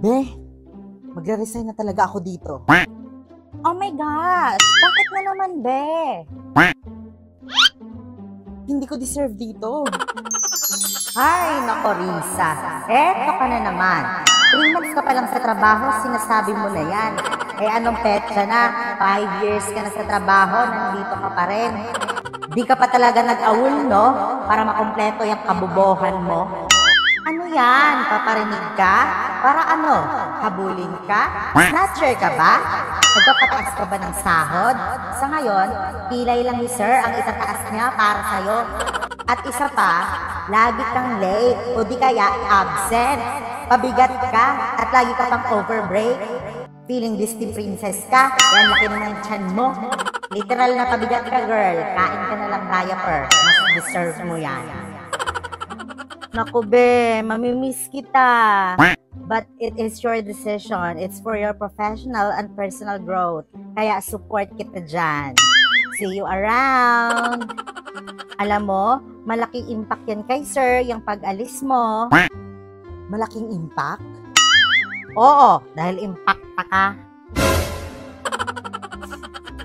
Be, magre-resign na talaga ako dito. Oh my gosh! Bakit na naman, be? Hindi ko deserve dito. Ay, nako, Risa. Eto ka na naman. 3 months ka pa lang sa trabaho, sinasabi mo na yan. Eh, anong petsa na? 5 years ka na sa trabaho, nandito ka pa rin. Di ka pa talaga nag-awol, no? Para makumpleto yung kabubohan mo. Ano yan? Paparinig ka? Para ano? Habulin ka? Snatcher ka ba? Nagpapataas ka ba ng sahod? Sa ngayon, pilay lang ni sir ang itataas niya para sa'yo. At isa pa, lagi kang late o di kaya absent. Pabigat ka at lagi ka pang overbreak. Feeling Disney princess ka, yan laki naman yung tiyan mo. Literal na pabigat ka, girl. Kain ka na lang diaper. Mas deserve mo yan. Naku, be, mamimiss kita. But it is your decision. It's for your professional and personal growth. Kaya support kita dyan. See you around. Alam mo, malaking impact yan kay sir, yung pag-alis mo. Malaking impact? Oo, dahil impact ka.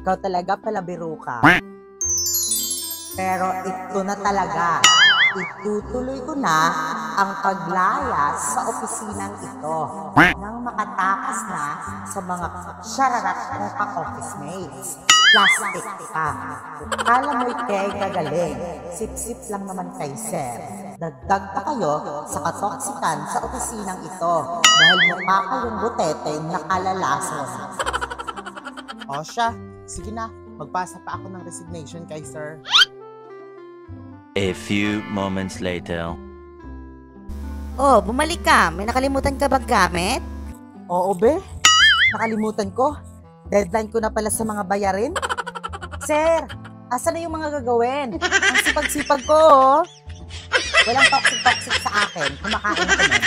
Ikaw talaga palabiro ka. Pero ito na talaga. Itutuloy ko na ang paglayas sa opisinang ito nang makatakas na sa mga syararat ng ka-office mates. Plastic ka. Kala mo'y kay gagaling. Sip-sip lang naman kay sir. Dagdag pa kayo sa katoksikan sa opisinang ito dahil mukha kayong butete na kalalason. O siya, sige na, magpasa pa ako ng resignation kay sir. A few moments later. Oh, bumalik ka. May nakalimutan ka bang gamit? Oo, be. Nakalimutan ko. Deadline ko na pala sa mga bayarin. Sir, asa na yung mga gagawin? Ang sipag-sipag ko, oh. Walang toxic sa akin. Kumakain ako nun.